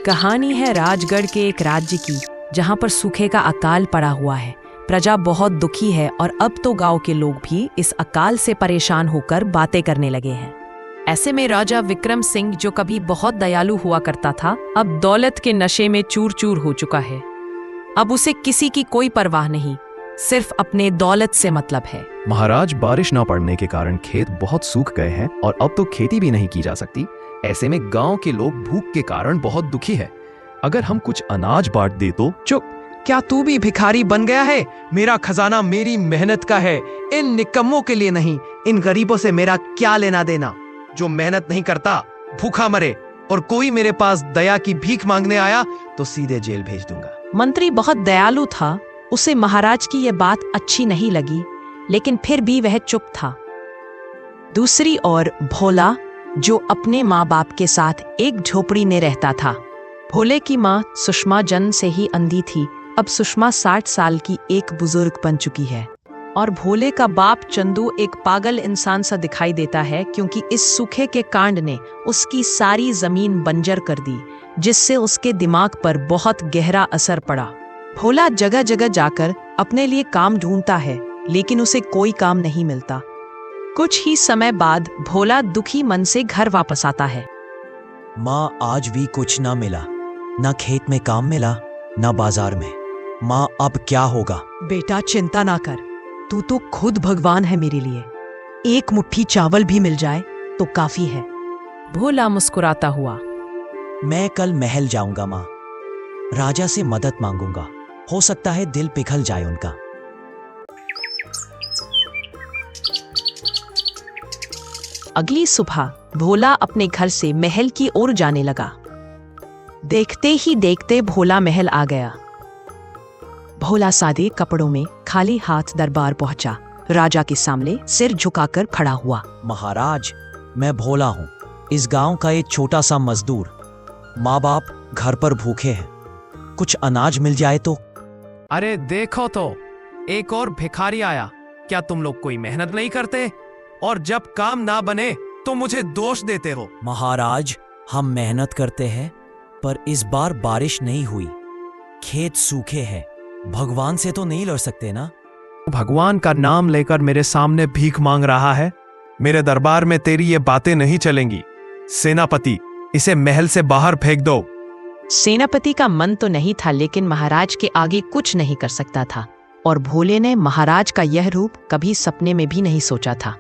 कहानी है राजगढ़ के एक राज्य की, जहां पर सूखे का अकाल पड़ा हुआ है। प्रजा बहुत दुखी है और अब तो गांव के लोग भी इस अकाल से परेशान होकर बातें करने लगे हैं। ऐसे में राजा विक्रम सिंह, जो कभी बहुत दयालु हुआ करता था, अब दौलत के नशे में चूर चूर हो चुका है। अब उसे किसी की कोई परवाह नहीं, सिर्फ अपने दौलत से मतलब है। महाराज, बारिश न पड़ने के कारण खेत बहुत सूख गए हैं और अब तो खेती भी नहीं की जा सकती। ऐसे में गांव के लोग भूख के कारण बहुत दुखी है। अगर हम कुछ अनाज बांट दे तो। चुप, क्या तू भी भिखारी बन गया है? मेरा खजाना मेरी मेहनत का है, इन निकम्मों के लिए नहीं। इन गरीबों से मेरा क्या लेना देना? जो मेहनत नहीं करता भूखा मरे, और कोई मेरे पास दया की भीख मांगने आया तो सीधे जेल भेज दूंगा। मंत्री बहुत दयालु था, उसे महाराज की यह बात अच्छी नहीं लगी, लेकिन फिर भी वह चुप था। दूसरी ओर भोला, जो अपने माँ बाप के साथ एक झोपड़ी में रहता था। भोले की माँ सुषमा जन्म से ही अंधी थी। अब सुषमा 60 साल की एक बुजुर्ग बन चुकी है और भोले का बाप चंदू एक पागल इंसान सा दिखाई देता है, क्योंकि इस सूखे के कांड ने उसकी सारी जमीन बंजर कर दी, जिससे उसके दिमाग पर बहुत गहरा असर पड़ा। भोला जगह जगह जाकर अपने लिए काम ढूंढता है, लेकिन उसे कोई काम नहीं मिलता। कुछ ही समय बाद भोला दुखी मन से घर वापस आता है। माँ, आज भी कुछ ना मिला, ना खेत में काम मिला, ना बाजार में। माँ, अब क्या होगा? बेटा, चिंता ना कर, तू तो खुद भगवान है मेरे लिए। एक मुट्ठी चावल भी मिल जाए तो काफी है। भोला मुस्कुराता हुआ। मैं कल महल जाऊंगा माँ, राजा से मदद मांगूंगा। हो सकता है दिल पिघल जाए उनका। अगली सुबह भोला अपने घर से महल की ओर जाने लगा। देखते ही देखते भोला महल आ गया। भोला सादे कपड़ों में खाली हाथ दरबार पहुंचा। राजा के सामने सिर झुकाकर खड़ा हुआ। महाराज, मैं भोला हूँ, इस गांव का एक छोटा सा मजदूर। माँ बाप घर पर भूखे हैं, कुछ अनाज मिल जाए तो। अरे देखो तो, एक और भिखारी आया। क्या तुम लोग कोई मेहनत नहीं करते? और जब काम ना बने तो मुझे दोष देते हो। महाराज, हम मेहनत करते हैं, पर इस बार बारिश नहीं हुई, खेत सूखे हैं। भगवान से तो नहीं लड़ सकते ना? भगवान का नाम लेकर मेरे सामने भीख मांग रहा है। मेरे दरबार में तेरी ये बातें नहीं चलेंगी। सेनापति, इसे महल से बाहर फेंक दो। सेनापति का मन तो नहीं था, लेकिन महाराज के आगे कुछ नहीं कर सकता था, और भोले ने महाराज का यह रूप कभी सपने में भी नहीं सोचा था।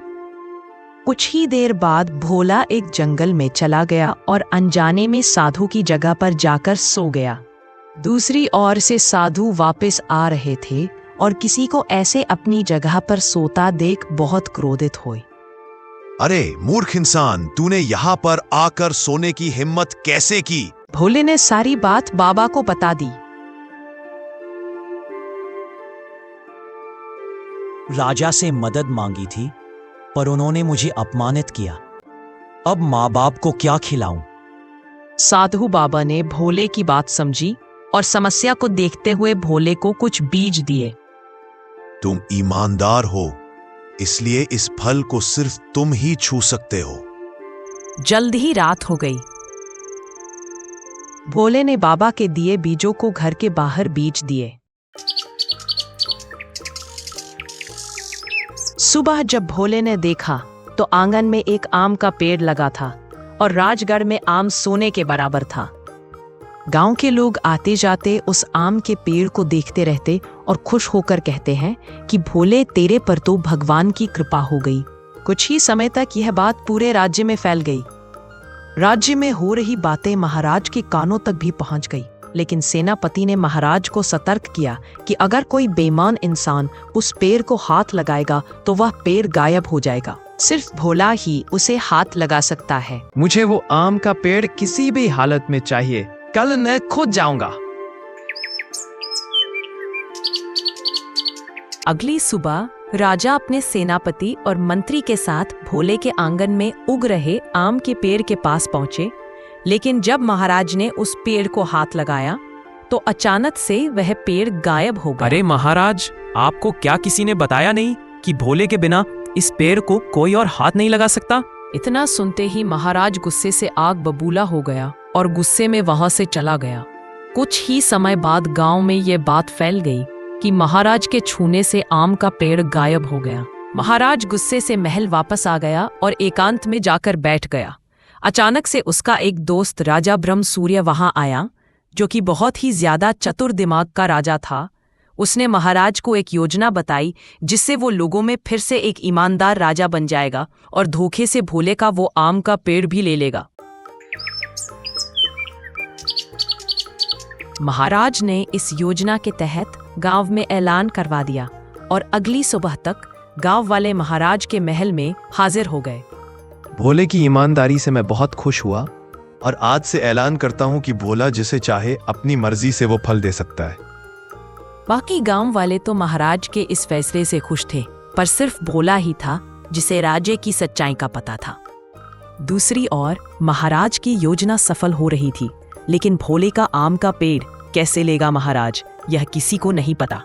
कुछ ही देर बाद भोला एक जंगल में चला गया और अनजाने में साधु की जगह पर जाकर सो गया। दूसरी ओर से साधु वापस आ रहे थे और किसी को ऐसे अपनी जगह पर सोता देख बहुत क्रोधित हुए। अरे मूर्ख इंसान, तूने यहाँ पर आकर सोने की हिम्मत कैसे की? भोले ने सारी बात बाबा को बता दी। राजा से मदद मांगी थी, पर उन्होंने मुझे अपमानित किया। अब माँ बाप को क्या खिलाऊं? साधु बाबा ने भोले की बात समझी और समस्या को देखते हुए भोले को कुछ बीज दिए। तुम ईमानदार हो, इसलिए इस फल को सिर्फ तुम ही छू सकते हो। जल्द ही रात हो गई। भोले ने बाबा के दिए बीजों को घर के बाहर बीज दिए। सुबह जब भोले ने देखा तो आंगन में एक आम का पेड़ लगा था और राजगढ़ में आम सोने के बराबर था। गांव के लोग आते जाते उस आम के पेड़ को देखते रहते और खुश होकर कहते हैं कि भोले, तेरे पर तो भगवान की कृपा हो गई। कुछ ही समय तक यह बात पूरे राज्य में फैल गई। राज्य में हो रही बातें महाराज के कानों तक भी पहुंच गई, लेकिन सेनापति ने महाराज को सतर्क किया कि अगर कोई बेईमान इंसान उस पेड़ को हाथ लगाएगा तो वह पेड़ गायब हो जाएगा। सिर्फ भोला ही उसे हाथ लगा सकता है। मुझे वो आम का पेड़ किसी भी हालत में चाहिए। कल मैं खुद जाऊंगा। अगली सुबह राजा अपने सेनापति और मंत्री के साथ भोले के आंगन में उग रहे आम के पेड़ के पास पहुंचे, लेकिन जब महाराज ने उस पेड़ को हाथ लगाया तो अचानक से वह पेड़ गायब हो गया। अरे महाराज, आपको क्या किसी ने बताया नहीं कि भोले के बिना इस पेड़ को कोई और हाथ नहीं लगा सकता? इतना सुनते ही महाराज गुस्से से आग बबूला हो गया और गुस्से में वहां से चला गया। कुछ ही समय बाद गांव में ये बात फैल गई कि महाराज के छूने से आम का पेड़ गायब हो गया। महाराज गुस्से से महल वापस आ गया और एकांत में जाकर बैठ गया। अचानक से उसका एक दोस्त राजा ब्रह्म सूर्य वहां आया, जो कि बहुत ही ज्यादा चतुर दिमाग का राजा था। उसने महाराज को एक योजना बताई जिससे वो लोगों में फिर से एक ईमानदार राजा बन जाएगा और धोखे से भोले का वो आम का पेड़ भी ले लेगा। महाराज ने इस योजना के तहत गांव में ऐलान करवा दिया और अगली सुबह तक गांव वाले महाराज के महल में हाजिर हो गए। भोले की ईमानदारी से मैं बहुत खुश हुआ और आज से ऐलान करता हूँ कि भोला जिसे चाहे अपनी मर्जी से वो फल दे सकता है। बाकी गांव वाले तो महाराज के इस फैसले से खुश थे, पर सिर्फ भोला ही था जिसे राजे की सच्चाई का पता था। दूसरी ओर महाराज की योजना सफल हो रही थी, लेकिन भोले का आम का पेड़ कैसे लेगा महाराज, यह किसी को नहीं पता।